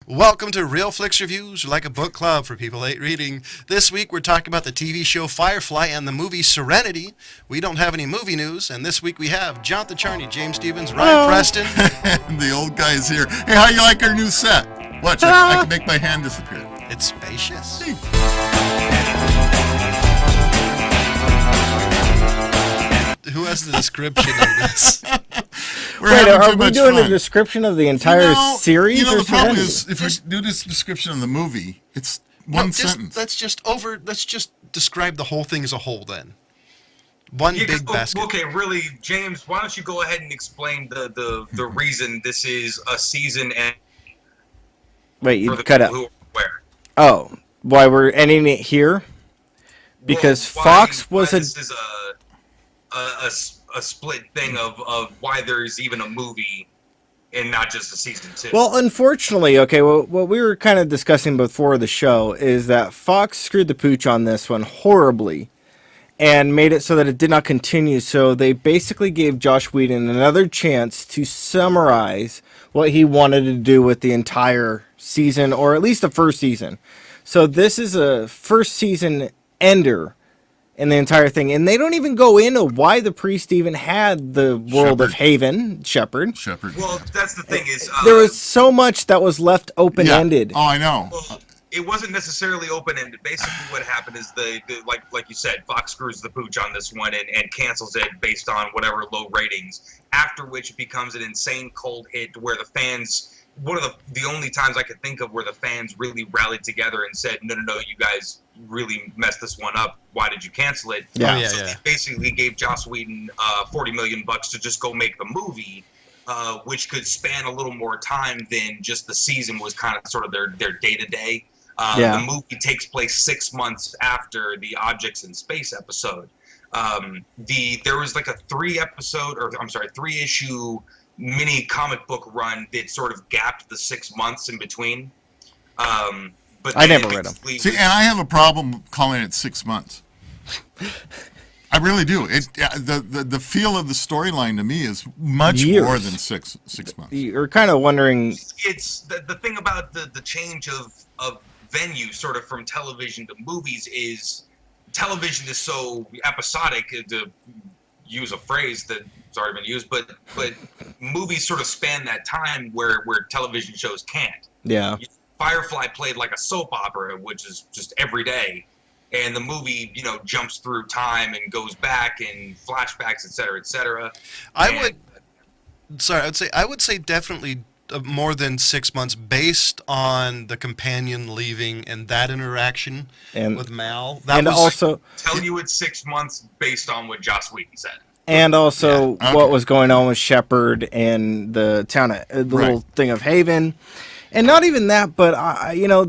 Welcome to Real Flix Reviews, like a book club for people hate reading. This week we're talking about the TV show Firefly and the movie Serenity. We don't have any movie news, and this week we have Jonathan Charney, James Stevens, Ryan Preston. The old guy's here. Hey, how you like our new set? Watch, I can make my hand disappear. It's spacious. Who has the description of this? Wait, are we doing a description of the entire series? The problem is, if we do this description of the movie, it's one sentence. Let's just describe the whole thing as a whole then. One big basket. Okay, really, James, why don't you go ahead and explain the reason this is a season and wait, you cut out. Oh, why we're ending it here? Because Fox was this is a split thing of why there's even a movie and not just a season 2. Well, unfortunately, what we were kind of discussing before the show is that Fox screwed the pooch on this one horribly and made it so that it did not continue. So they basically gave Joss Whedon another chance to summarize what he wanted to do with the entire season, or at least the first season. So this is a first season ender in the entire thing, and they don't even go into why the priest even had the world of Haven, Shepherd. Well, that's the thing is there was so much that was left open-ended. Yeah. Oh, I know. Well, it wasn't necessarily open-ended. Basically, what happened is like you said, Fox screws the pooch on this one and cancels it based on whatever low ratings. After which it becomes an insane cold hit where the fans. One of the only times I could think of where the fans really rallied together and said, no, you guys really messed this one up. Why did you cancel it? Yeah. So they basically gave Joss Whedon $40 million to just go make the movie, which could span a little more time than just the season was kind of sort of their day-to-day. The movie takes place 6 months after the Objects in Space episode. There was like a 3-issue mini comic book run that sort of gapped the 6 months in between. But I never read them. See, and I have a problem calling it 6 months. I really do. The feel of the storyline to me is much more than six months. You're kind of wondering. It's the thing about the change of venue, sort of from television to movies, is television is so episodic, to use a phrase that's already been used, but movies sort of span that time where television shows can't. Yeah. Firefly played like a soap opera, which is just every day, and the movie, jumps through time and goes back and flashbacks, et cetera. I would say definitely more than 6 months, based on the companion leaving and that interaction with Mal. Tell you it's 6 months based on what Joss Whedon said. And also what was going on with Shepherd and the town, little thing of Haven. And not even that, but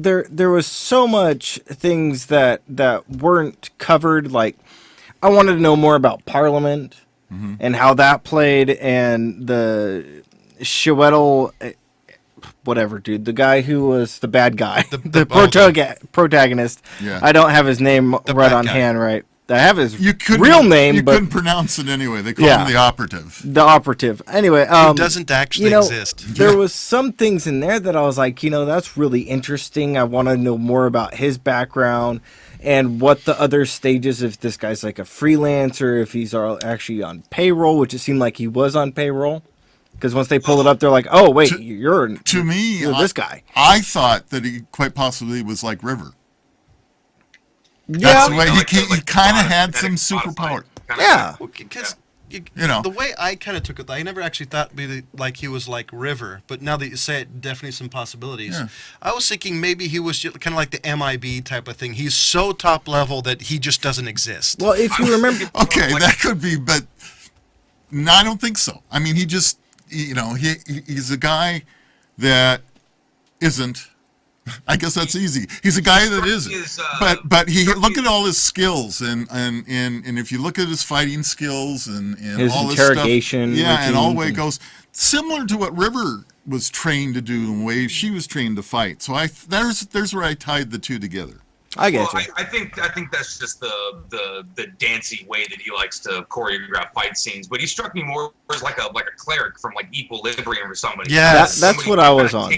there was so much things that weren't covered. Like, I wanted to know more about Parliament and how that played, and the Shewettle, whatever, dude, the guy who was the bad guy, the protagonist. Yeah. I don't have his name on hand, right? I have his real name, you but couldn't pronounce it anyway. They call him the operative. The operative. Anyway, it doesn't actually exist. There was some things in there that I was like, that's really interesting. I want to know more about his background and what the other stages, if this guy's like a freelancer, if he's actually on payroll, which it seemed like he was on payroll. Because once they pulled it up, they're like, "Oh, wait, you're this guy." I thought that he quite possibly was like River. Yeah, that's the way he kind of had some superpower. Yeah, because the way I kind of took it, I never actually thought like he was like River, but now that you say it, definitely some possibilities. Yeah. I was thinking maybe he was kind of like the MIB type of thing. He's so top level that he just doesn't exist. Well, if you remember, okay, that could be, but no, I don't think so. I mean, he just, he's a guy that isn't. I guess that's easy. He's a guy that isn't. But he look at all his skills and if you look at his fighting skills and his all this interrogation, stuff, and all the way it goes, similar to what River was trained to do and the way she was trained to fight. So there's where I tied the two together. I get you. I think that's just the dancey way that he likes to choreograph fight scenes. But he struck me more as like a cleric from like Equilibrium or somebody. Yeah, that's what I was on.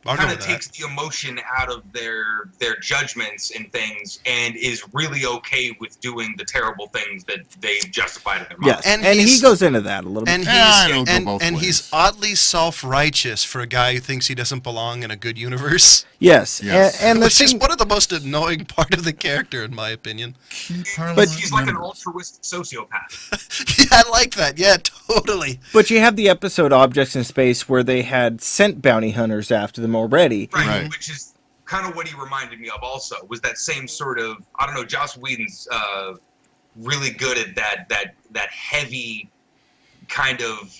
kind of takes the emotion out of their judgments and things, and is really okay with doing the terrible things that they've justified in their mind. Yes, and he goes into that a little bit. And he's oddly self-righteous for a guy who thinks he doesn't belong in a good universe. Yes. And which is one of the most annoying part of the character, in my opinion. But he's like an altruistic sociopath. Yeah, I like that. Yeah, totally. But you have the episode Objects in Space where they had sent bounty hunters after them already. Right. Which is kind of what he reminded me of also, was that same sort of, I don't know, Joss Whedon's really good at that heavy kind of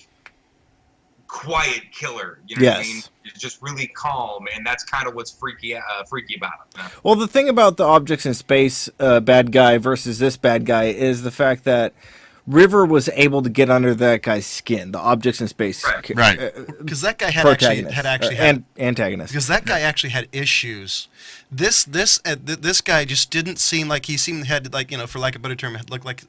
quiet killer. You know what I mean? It's just really calm, and that's kind of what's freaky about it. Well, the thing about the Objects in Space bad guy versus this bad guy is the fact that River was able to get under that guy's skin, the Objects in Space. Right. Because that guy had antagonist. Because that guy actually had issues. This guy just didn't seem like had like, you know, for lack of a better term, looked like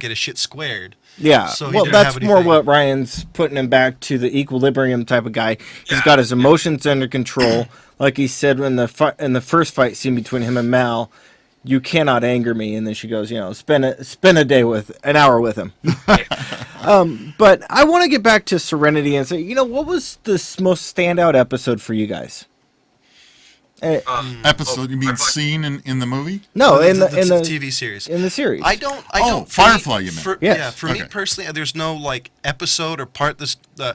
it had shit squared. Yeah. So well, that's more what Ryan's putting him back to, the equilibrium type of guy. He's got his emotions under control, like he said in the first fight scene between him and Mal. You cannot anger me, and then she goes, you know, spend an hour with him. But I want to get back to Serenity and say, you know, what was the most standout episode for you guys? Episode? You mean scene in the movie? No, in the TV series. In the series. I don't. Firefly, you meant? For me personally, there's no like episode or part.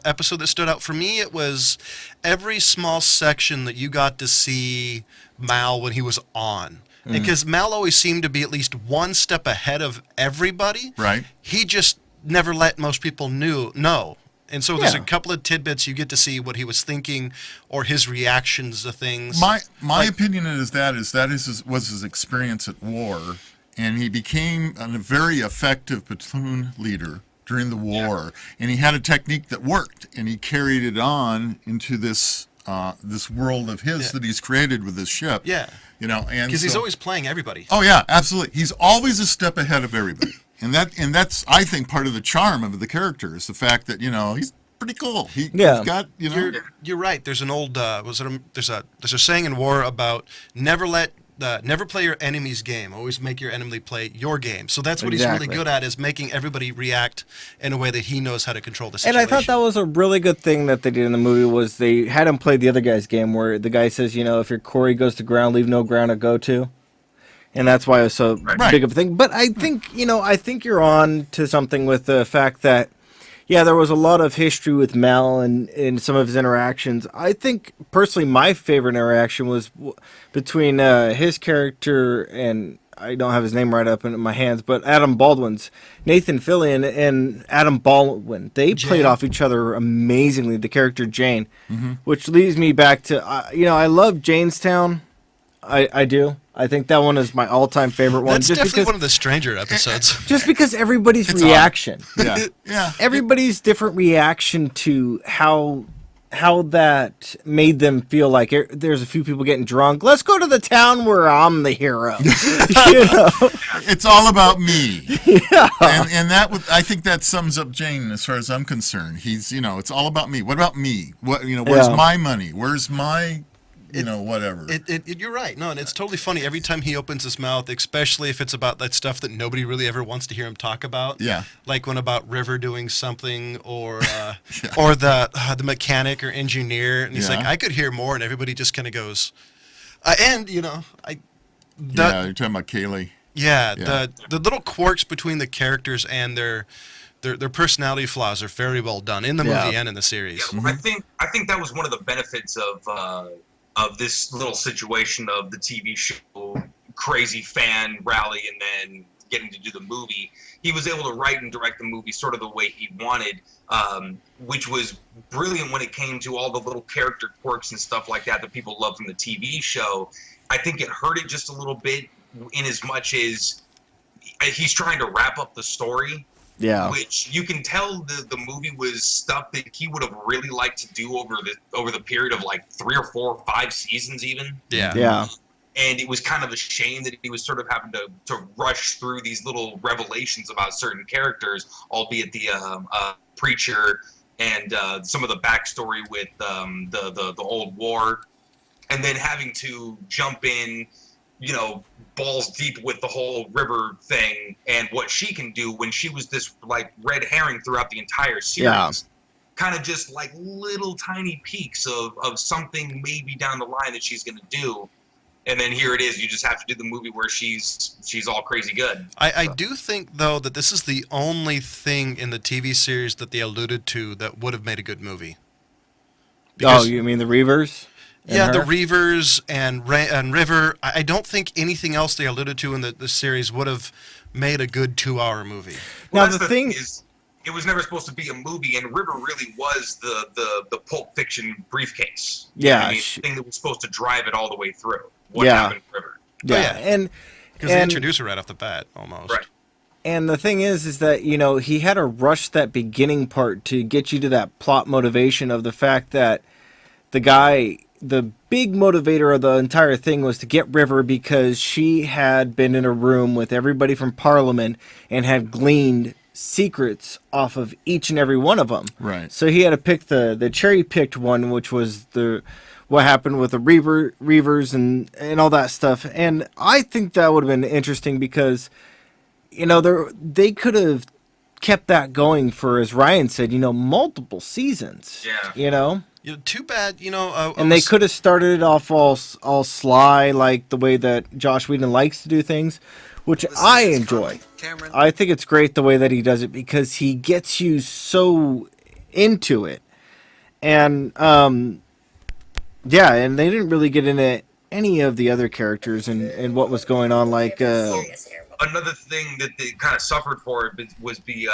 Episode that stood out for me, it was every small section that you got to see Mal when he was on. Because Mal always seemed to be at least one step ahead of everybody. Right. He just never let most people know. And so there's a couple of tidbits you get to see what he was thinking or his reactions to things. My opinion was his experience at war, and he became a very effective platoon leader during the war, and he had a technique that worked, and he carried it on into this world of his that he's created with his ship. Yeah. You know, and because he's always playing everybody. Oh yeah, absolutely. He's always a step ahead of everybody, and that's I think part of the charm of the character is the fact that, you know, he's pretty cool. He's got, you know. You're right. There's an old there's a saying in war about never play your enemy's game. Always make your enemy play your game. So that's what he's really good at, is making everybody react in a way that he knows how to control the situation. And I thought that was a really good thing that they did in the movie, was they had him play the other guy's game, where the guy says, you know, if your quarry goes to ground, leave no ground to go to. And that's why it was so big of a thing. But I think you're on to something with the fact that, yeah, there was a lot of history with Mal and in some of his interactions. I think, personally, my favorite interaction was between his character and, I don't have his name right up in my hands, but Adam Baldwin's, Nathan Fillion and Adam Baldwin. They played off each other amazingly, the character Jane, which leads me back to, I love Janestown. I do. I think that one is my all-time favorite one. That's definitely one of the stranger episodes. Just because everybody's reaction. Yeah. Everybody's different reaction to how that made them feel like there's a few people getting drunk. Let's go to the town where I'm the hero. You know? It's all about me. Yeah. And I think that sums up Jane as far as I'm concerned. He's, you know, it's all about me. What about me? What, you know, where's my money? Where's my... whatever. You're right. No, and it's totally funny every time he opens his mouth, especially if it's about that stuff that nobody really ever wants to hear him talk about. Yeah. Like when about River doing something, or or the mechanic or engineer, and he's like, I could hear more, and everybody just kind of goes, and you know, you're talking about Kaylee. Yeah, the little quirks between the characters and their personality flaws are very well done in the movie and in the series. Yeah, well, I think that was one of the benefits of this little situation of the TV show crazy fan rally and then getting to do the movie. He was able to write and direct the movie sort of the way he wanted, which was brilliant when it came to all the little character quirks and stuff like that people love from the TV show. I think it hurt it just a little bit in as much as he's trying to wrap up the story. Yeah, which you can tell the movie was stuff that he would have really liked to do over the period of like 3 or 4 or 5 seasons even. Yeah. And it was kind of a shame that he was sort of having to rush through these little revelations about certain characters, albeit the preacher and some of the backstory with the old war and then having to jump in, balls deep with the whole River thing and what she can do when she was this like red herring throughout the entire series. Yeah. Kind of just like little tiny peaks of something maybe down the line that she's going to do. And then here it is. You just have to do the movie where she's all crazy good. I do think, though, that this is the only thing in the TV series that they alluded to that would have made a good movie. Because, you mean the Reavers? Yeah, the Reavers and River. I don't think anything else they alluded to in the series would have made a good 2-hour movie. Well, now, the thing is, it was never supposed to be a movie, and River really was the Pulp Fiction briefcase. Yeah. The thing that was supposed to drive it all the way through. What happened to River. Yeah. And because they introduced her right off the bat, almost. Right. And the thing is that, he had to rush that beginning part to get you to that plot motivation of the fact that the big motivator of the entire thing was to get River because she had been in a room with everybody from Parliament and had gleaned secrets off of each and every one of them. Right. So he had to pick the cherry-picked one, which was what happened with the Reavers and all that stuff. And I think that would have been interesting because, they could have kept that going for, as Ryan said, multiple seasons. Yeah. Too bad, and they could have started it off all sly, like the way that Joss Whedon likes to do things, which I enjoy. I think it's great the way that he does it because he gets you so into it. And, and they didn't really get into any of the other characters and what was going on, like... Another thing that they kind of suffered for was you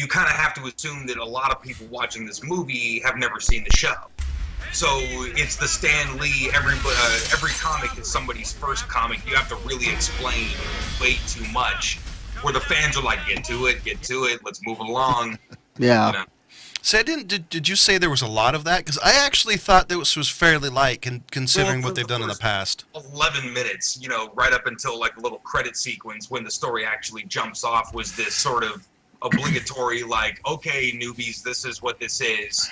kind of have to assume that a lot of people watching this movie have never seen the show. So it's the Stan Lee, every comic is somebody's first comic. You have to really explain way too much. Where the fans are like, get to it, let's move along. Yeah. So did you say there was a lot of that? Because I actually thought this was fairly light, considering what they've done in the past. 11 minutes, right up until like a little credit sequence when the story actually jumps off was this sort of obligatory, like, okay, newbies, this is what this is.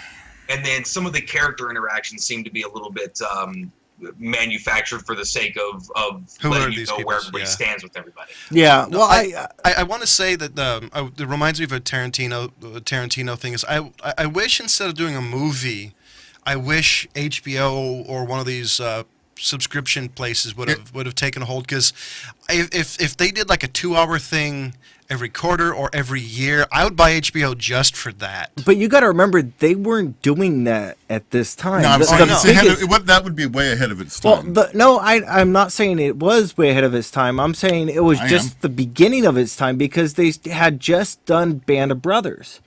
And then some of the character interactions seem to be a little bit manufactured for the sake of letting you know where everybody stands with everybody. Yeah, well, I want to say that it reminds me of a Tarantino thing. Is I wish instead of doing a movie, I wish HBO or one of these subscription places would have taken a hold, because if they did like a 2-hour thing every quarter or every year, I would buy HBO just for that. But you got to remember, they weren't doing that at this time. No, that would be way ahead of its time. Well, I'm not saying it was way ahead of its time. I'm saying it was just the beginning of its time because they had just done Band of Brothers.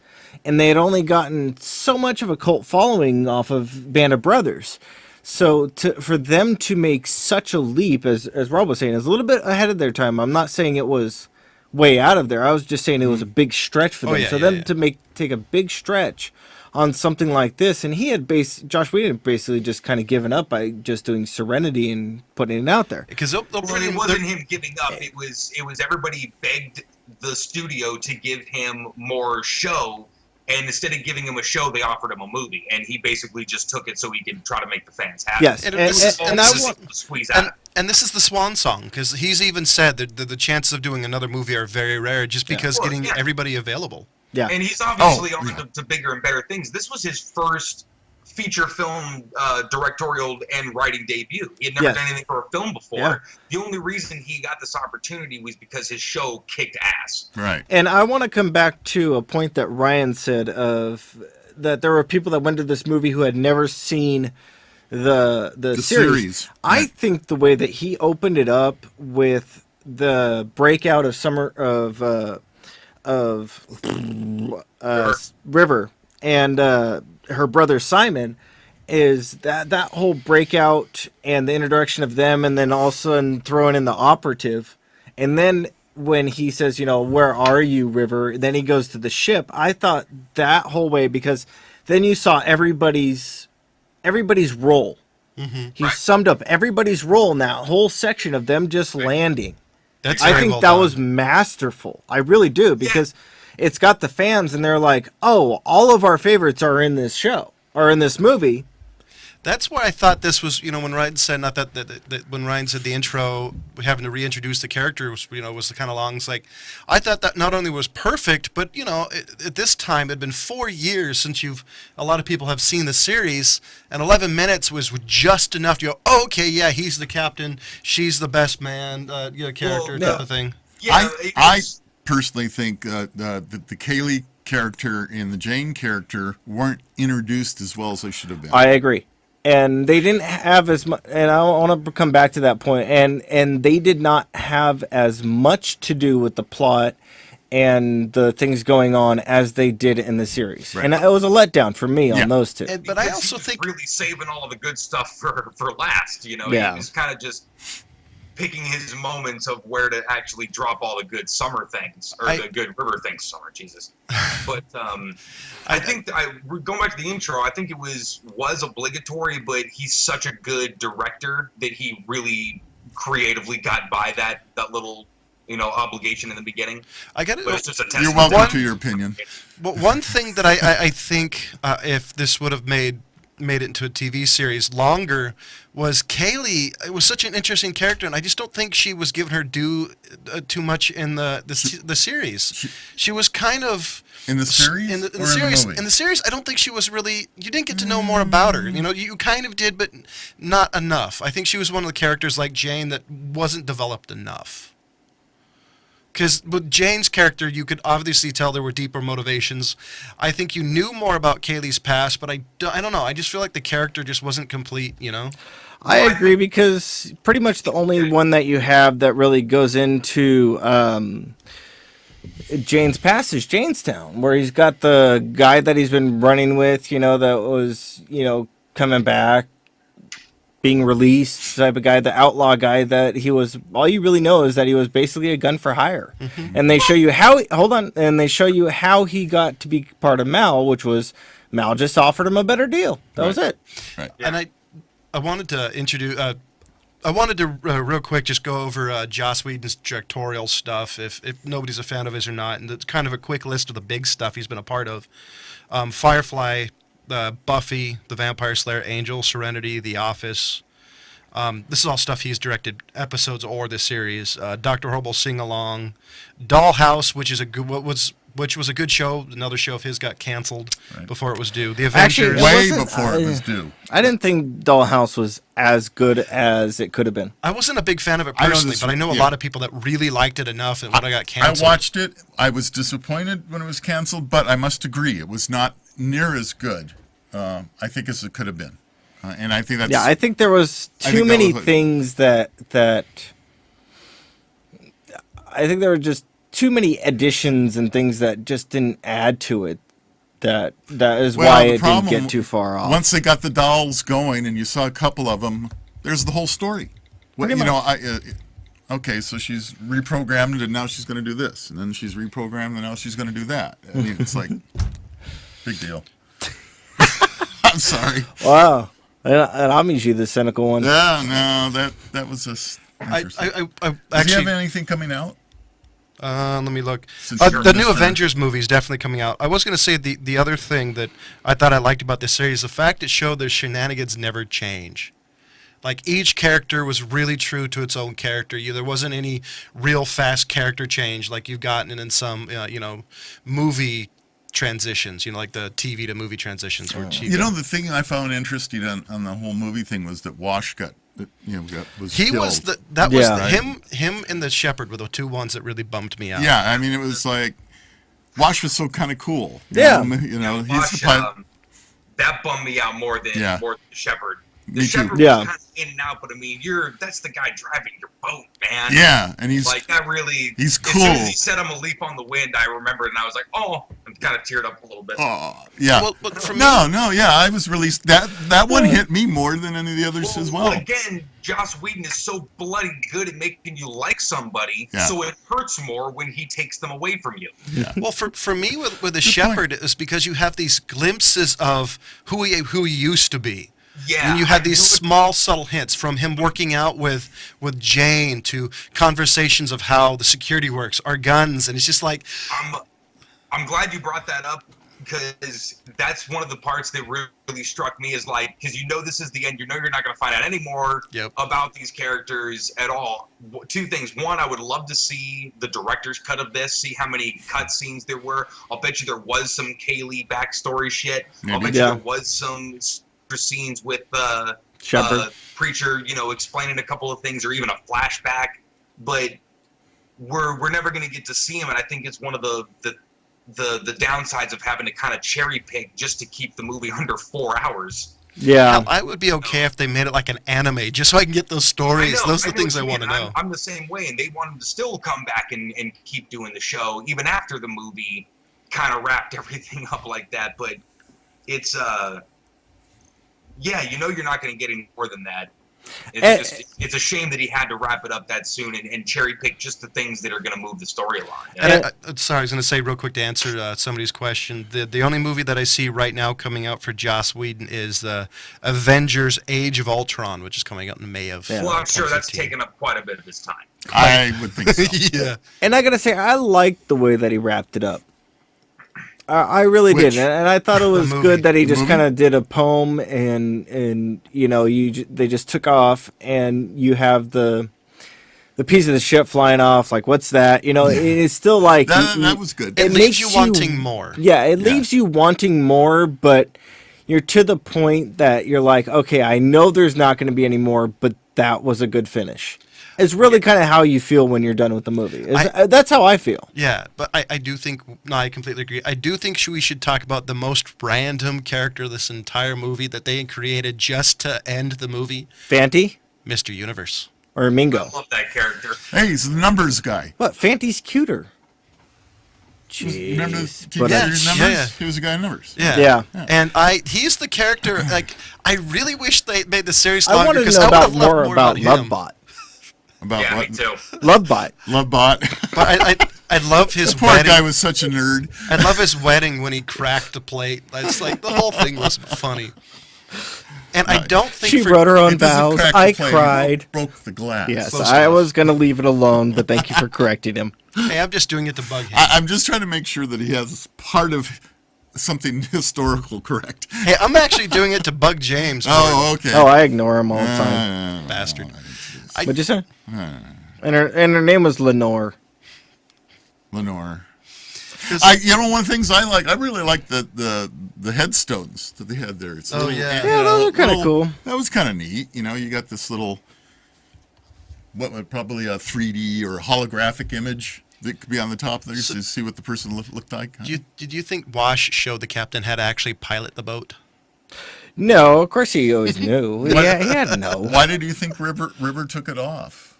And they had only gotten so much of a cult following off of Band of Brothers. So for them to make such a leap, as Rob was saying, is a little bit ahead of their time. I'm not saying it was way out of there. I was just saying it was a big stretch for them. To take a big stretch on something like this, and Josh Whedon basically just kind of given up by just doing Serenity and putting it out there. Because it wasn't him giving up. It was everybody begged the studio to give him more show. And instead of giving him a show, they offered him a movie, and he basically just took it so he could try to make the fans happy. Yes, and this is the swan song, because he's even said that the chances of doing another movie are very rare, just because getting everybody available. Yeah, and he's obviously on to bigger and better things. This was his first feature film directorial and writing debut. He had never done anything for a film before. Yeah. The only reason he got this opportunity was because his show kicked ass. Right. And I want to come back to a point that Ryan said of that there were people that went to this movie who had never seen the series. I think the way that he opened it up with the breakout of River and her brother Simon is that whole breakout and the introduction of them, and then all of a sudden throwing in the operative, and then when he says, where are you, River? Then he goes to the ship. I thought that whole way, because then you saw everybody's role. Mm-hmm. He summed up everybody's role in that whole section of them just landing. I think that was masterful. I really do, because it's got the fans, and they're like, oh, all of our favorites are in this show, or in this movie. That's where I thought this was, when Ryan said, not that when Ryan said the intro, having to reintroduce the character was, was kind of long. It's like, I thought that not only was perfect, but, at this time, it had been 4 years since a lot of people have seen the series, and 11 minutes was just enough to go, oh, okay, yeah, he's the captain, she's the best man, character type of thing. Yeah, I personally think the Kaylee character and the Jane character weren't introduced as well as they should have been. I agree. And they didn't have as much, and I want to come back to that point, and they did not have as much to do with the plot and the things going on as they did in the series. Right. And it was a letdown for me on those two. But I also think really saving all of the good stuff for last, He was kind of just picking his moments of where to actually drop all the good summer things, or the good river things. Summer, Jesus. But I think going back to the intro, I think it was obligatory, but he's such a good director that he really creatively got by that little obligation in the beginning. I get it. But it's just a test. You're welcome to your opinion. But one thing that I think if this would have made it into a TV series longer was Kaylee. It was such an interesting character, and I just don't think she was given her due too much in the series. She was kind of in the series. In the series, movie? In the series, I don't think she was really. You didn't get to know more about her. You kind of did, but not enough. I think she was one of the characters like Jane that wasn't developed enough. Because with Jane's character, you could obviously tell there were deeper motivations. I think you knew more about Kaylee's past, but I don't know. I just feel like the character just wasn't complete, I agree, because pretty much the only one that you have that really goes into Jane's past is Janestown, where he's got the guy that he's been running with, that was, coming back, being released type of guy, the outlaw guy that he was. All you really know is that he was basically a gun for hire. Mm-hmm. And they show you how he got to be part of Mal, which was Mal just offered him a better deal. That was it. Right. Yeah. And I wanted to introduce. I wanted to real quick just go over Joss Whedon's directorial stuff, if nobody's a fan of his or not, and it's kind of a quick list of the big stuff he's been a part of. Firefly, Buffy, The Vampire Slayer, Angel, Serenity, The Office. This is all stuff he's directed, episodes or the series. Dr. Horrible Sing Along, Dollhouse, which was a good show. Another show of his got canceled before it was due. The Avengers, way before it was due. I didn't think Dollhouse was as good as it could have been. I wasn't a big fan of it personally, but I know a lot of people that really liked it enough, and when I got canceled, I watched it. I was disappointed when it was canceled, but I must agree, it was not near as good. I think as it could have been, and I think that's. Yeah, I think there was too many things that. I think there were just too many additions and things that just didn't add to it. That is why it didn't get too far off. Once they got the dolls going, and you saw a couple of them, there's the whole story. Well, okay, so she's reprogrammed, and now she's going to do this, and then she's reprogrammed, and now she's going to do that. I mean, it's like big deal. I'm sorry. Wow, and I'm usually the cynical one. Yeah, no, that was just. I Does actually he have anything coming out? Let me look. The new Avengers movie is definitely coming out. I was going to say the other thing that I thought I liked about this series, the fact it showed their shenanigans never change. Like, each character was really true to its own character. There wasn't any real fast character change like you've gotten in some, movie transitions, like the TV to movie transitions. The thing I found interesting on the whole movie thing was that Wash was killed. Him and the Shepherd were the two ones that really bummed me out. Yeah, I mean, it was like Wash was so kind of cool. Yeah, he's the pilot. That bummed me out more than the Shepherd. The Shepherd was kind of in and out, but I mean, that's the guy driving your boat, man. Yeah, and he's like that really. He's cool. As soon as he said, "I'm a leap on the wind," I remembered, and I was like, "Oh," and kind of teared up a little bit. Oh, yeah. Well, but for me, I was released. That one hit me more than any of the others as well. Well, again, Joss Whedon is so bloody good at making you like somebody, so it hurts more when he takes them away from you. Yeah. Well, for me with the Shepherd, it's because you have these glimpses of who he used to be. Yeah, and you had these small, subtle hints from him working out with Jane to conversations of how the security works, our guns, and it's just like. I'm glad you brought that up because that's one of the parts that really struck me, is like, because this is the end, you're not going to find out any more about these characters at all. Two things. One, I would love to see the director's cut of this, see how many cutscenes there were. I'll bet you there was some Kaylee backstory shit. I'll bet you there was some scenes with Preacher, explaining a couple of things, or even a flashback. But we're never going to get to see him, and I think it's one of the downsides of having to kind of cherry pick just to keep the movie under 4 hours. Yeah. I would be okay if they made it like an anime, just so I can get those stories. Those are the things I want to know. I'm the same way, and they wanted to still come back and keep doing the show, even after the movie kind of wrapped everything up like that. But it's, you're not going to get any more than that. It's a shame that he had to wrap it up that soon and cherry pick just the things that are going to move the story along. Sorry, I was going to say real quick to answer somebody's question. The only movie that I see right now coming out for Joss Whedon is the Avengers: Age of Ultron, which is coming out in May of. Well, I'm sure that's taken up quite a bit of his time. I would think so. Yeah. And I got to say, I liked the way that he wrapped it up. I really did, and I thought it was good that he just kind of did a poem, and they just took off, and you have the piece of the ship flying off. Like, what's that? It's still like that was good. It leaves you wanting more. Yeah, it leaves you wanting more, but you're to the point that you're like, okay, I know there's not going to be any more, but that was a good finish. It's really kind of how you feel when you're done with the movie. That's how I feel. Yeah, but I do think, I completely agree. I do think we should talk about the most random character of this entire movie that they created just to end the movie. Fanty? Mr. Universe. Or Mingo. I love that character. Hey, he's the numbers guy. What? Fanty's cuter. Jeez. Remember the numbers? Yeah. He was a guy in numbers. Yeah. And he's the character, like, I really wish they made the series I longer, wanted to because know I would have more loved more about him. Lovebot. About yeah, what? me too. Lovebot. Lovebot. But I love his The poor wedding. guy was such a nerd. I love his wedding when he cracked the plate. It's like the whole thing was funny. And I don't think She wrote her own It doesn't vows. crack the I plate, he cried. broke the glass. Yes, Close I enough. was going to leave it alone, but thank you for correcting him. Hey, I'm just doing it to bug him. I'm just trying to make sure that he has part of something historical correct. Hey, I'm actually doing it to bug James. Oh, okay. Oh, I ignore him all the time. Bastard. What'd you say? And her name was Lenore. Lenore. One of the things I really like the headstones that they had there. It's Yeah, those are kind of cool. That was kind of neat. You got this little, what would probably a 3D or holographic image that could be on the top there to see what the person looked like. Huh? Did you think Wash showed the captain how to actually pilot the boat? No, of course he always knew. Yeah, he had to know. Why did you think River took it off?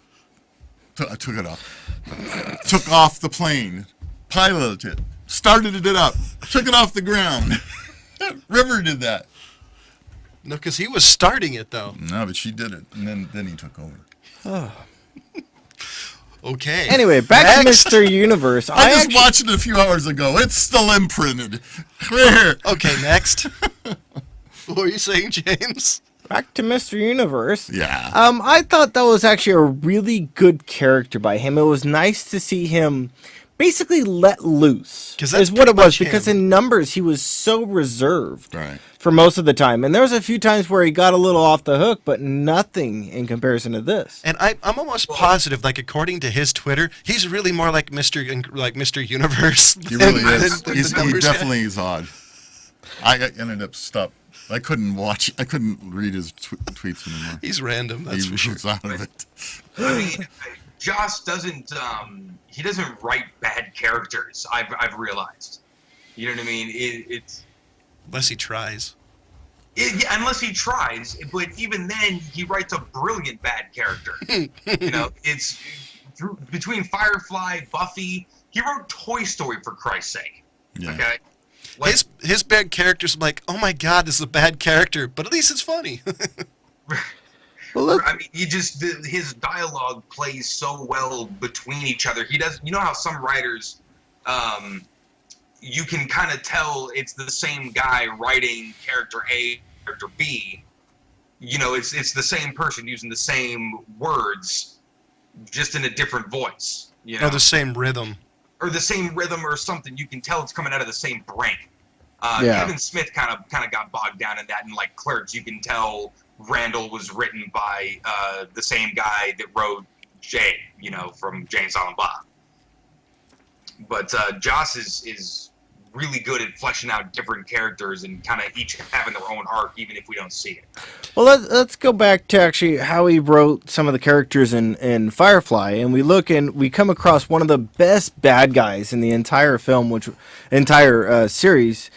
Took it off. Took off the plane. Piloted it. Started it up. Took it off the ground. River did that. No, because he was starting it, though. No, but she did it. And then he took over. Okay. Anyway, back Next. to Mr. Universe. I just watched it a few hours ago. It's still imprinted. Here. Okay, next. What were you saying, James? Back to Mr. Universe. Yeah. I thought that was actually a really good character by him. It was nice to see him basically let loose. 'Cause that's is what it pretty was. much Because him. in Numbers, he was so reserved Right. for most of the time. And there was a few times where he got a little off the hook, but nothing in comparison to this. And I'm almost positive, like according to his Twitter, he's really more like Mr. Universe. He really than- is. than He the numbers guy. definitely is odd. I ended up I couldn't read his tweets anymore. He's random, that's He for sure. was out of it. I mean, Joss doesn't he doesn't write bad characters. I've realized. You know what I mean? It's Unless he tries. yeah, unless he tries, but even then, he writes a brilliant bad character. It's between Firefly, Buffy. He wrote Toy Story, for Christ's sake. Yeah. Okay. His bad character's like, oh my god, this is a bad character, but at least it's funny. Well, look, I mean, his dialogue plays so well between each other. He does. You know how some writers, you can kind of tell it's the same guy writing character A, character B. It's the same person using the same words, just in a different voice. Or the same rhythm. Or the same rhythm or something. You can tell it's coming out of the same brain. Kevin Smith kind of got bogged down in that. And like Clerks, you can tell Randall was written by the same guy that wrote Jay, from Jay and Silent Bob. But Joss is really good at fleshing out different characters and kind of each having their own arc, even if we don't see it. Well, let's go back to actually how he wrote some of the characters in Firefly, and we look and we come across one of the best bad guys in the entire film, entire series,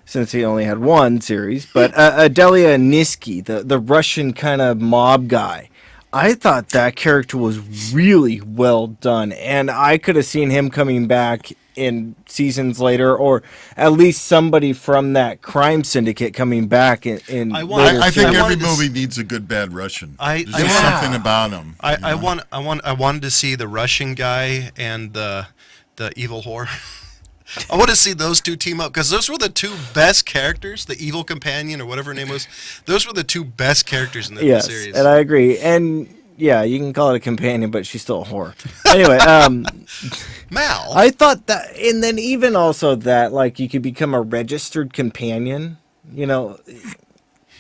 since he only had one series, but Adelia Niski, the Russian kind of mob guy. I thought that character was really well done, and I could have seen him coming back in seasons later, or at least somebody from that crime syndicate coming back in I think every movie needs a good bad Russian. There's just something about him. I wanted to see the Russian guy and the evil whore. I want to see those two team up, because those were the two best characters, the evil companion or whatever her name was. Those were the two best characters in the series. And I agree. And yeah, you can call it a companion, but she's still a whore. Anyway, Mal. I thought that, and then even also that, like, you could become a registered companion.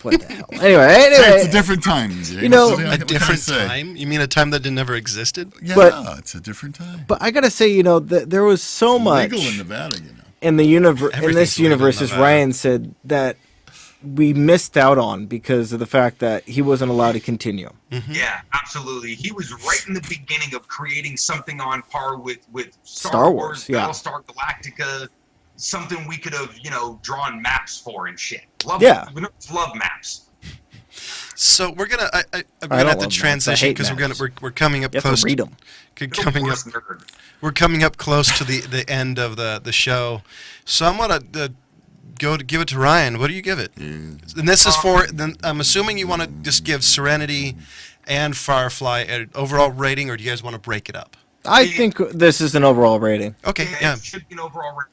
What the hell? Anyway, it's a different time. James. A different time? You mean a time that never existed? Yeah, it's a different time. But I gotta say, there was so much legal in Nevada, in the universe. In this universe, as Ryan said, that we missed out on because of the fact that he wasn't allowed to continue. Mm-hmm. Yeah, absolutely. He was right in the beginning of creating something on par with Star Wars, Battlestar Galactica, something we could have, drawn maps for and shit. Love maps. So we're gonna have to transition because we're coming up close. Read them. We're coming up close to the end of the show. So I'm gonna go to give it to Ryan. What do you give it? And this is I'm assuming you want to just give Serenity and Firefly an overall rating, or do you guys want to break it up? I think this is an overall rating. Okay, yeah. It should be an overall rating.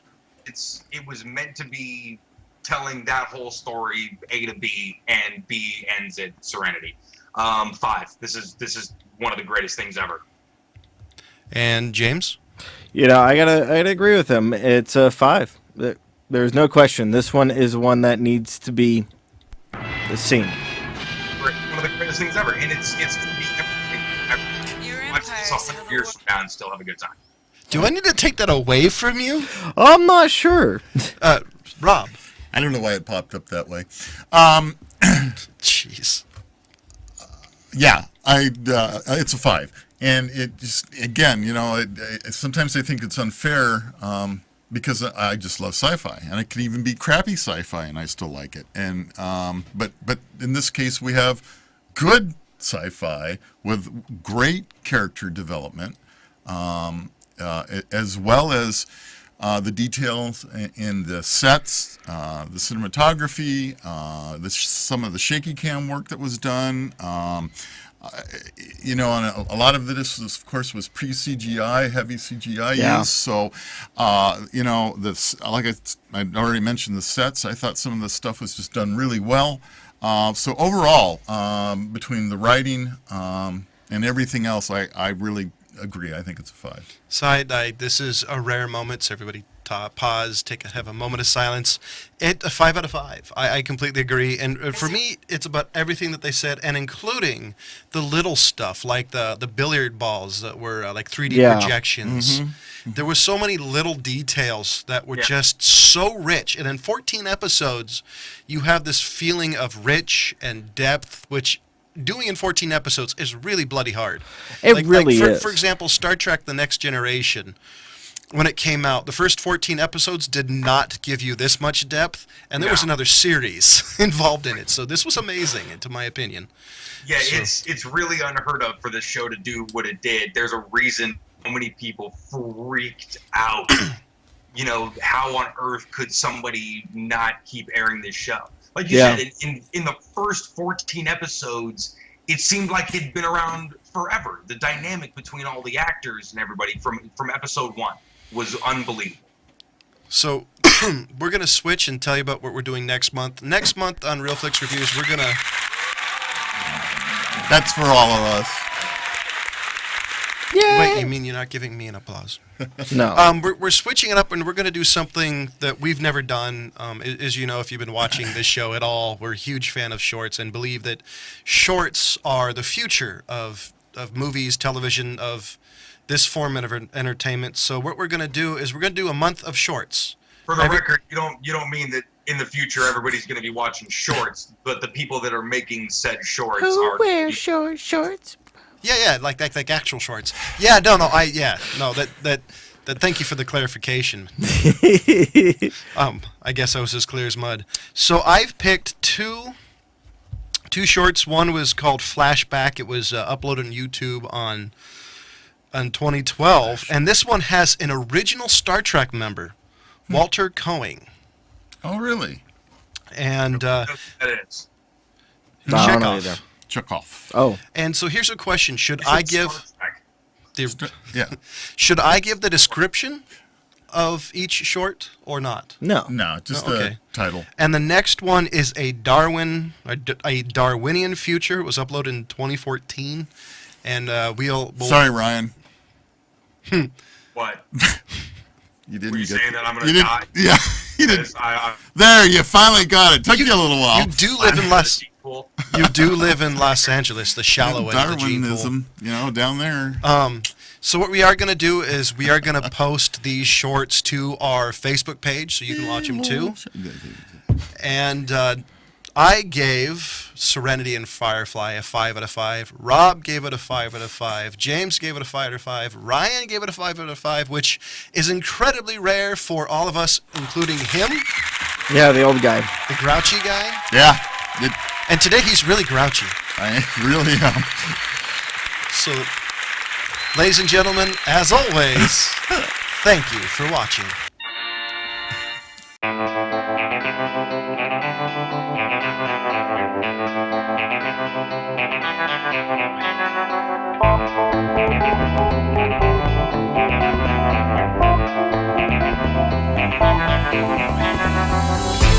It was meant to be telling that whole story A to B, and B ends at Serenity. 5. This is one of the greatest things ever. And James? I gotta agree with him. It's a 5. There's no question. This one is one that needs to be seen. One of the greatest things ever, and it's going to be everything. Watch this 100 years from now and still have a good time. Do I need to take that away from you? I'm not sure. Rob. I don't know why it popped up that way. Jeez. Yeah, it's a 5. And it just, again, sometimes I think it's unfair because I just love sci-fi. And it can even be crappy sci-fi and I still like it. And but in this case, we have good sci-fi with great character development. As well as the details in the sets, the cinematography, some of the shaky cam work that was done. And a lot of this, of course, was pre-CGI, heavy CGI use. So, like I already mentioned, the sets, I thought some of the stuff was just done really well. So overall, between the writing and everything else, I really agree. I think it's a 5. This is a rare moment, so everybody pause, have a moment of silence. A 5 out of 5. I completely agree. And for me, it's about everything that they said, and including the little stuff, like the billiard balls that were like 3D projections. Mm-hmm. There were so many little details that were just so rich. And in 14 episodes, you have this feeling of rich and depth, which doing in 14 episodes is really bloody hard. It really is. For example, Star Trek The Next Generation, when it came out, the first 14 episodes did not give you this much depth, and there was another series involved in it. So this was amazing, to my opinion. Yeah, it's really unheard of for this show to do what it did. There's a reason so many people freaked out. How on earth could somebody not keep airing this show? Like you said, in the first 14 episodes, it seemed like it'd been around forever. The dynamic between all the actors and everybody from episode 1 was unbelievable. So we're going to switch and tell you about what we're doing next month. Next month on Real Flix Reviews, we're going to... That's for all of us. Yay! Wait, you mean you're not giving me an applause? No. We're switching it up, and we're going to do something that we've never done. As you know, if you've been watching this show at all, we're a huge fan of shorts and believe that shorts are the future of movies, television, of this form of entertainment. So what we're going to do is we're going to do a month of shorts. For the record, you don't mean that in the future everybody's going to be watching shorts, but the people that are making said shorts Who are wears shorts? Yeah, like actual shorts. Yeah, no, that. Thank you for the clarification. I guess I was as clear as mud. So I've picked two shorts. One was called Flashback. It was uploaded on YouTube on 2012, and this one has an original Star Trek member, Walter Coing. Oh, really? And that is. I don't know either. Chekhov. Oh. And so here's a question: Should I give Yeah. Should I give the description of each short or not? No. No, just Oh, the okay. title. And the next one is a Darwinian future. It was uploaded in 2014, and we'll Sorry, Ryan. What? You didn't Were you get saying that I'm you going to didn't- die? Yeah, you didn't. Because I There, you finally got it. Took you a little while. You do live in Los Angeles, the shallow end of the gene pool. Darwinism, down there. So what we are going to do is we are going to post these shorts to our Facebook page so you can watch them too. And I gave Serenity and Firefly a 5 out of 5. Rob gave it a 5 out of 5. James gave it a 5 out of 5. Ryan gave it a 5 out of 5, which is incredibly rare for all of us, including him, Yeah, the old guy. the grouchy guy. Yeah, And today he's really grouchy. I really am. So, ladies and gentlemen, as always, thank you for watching.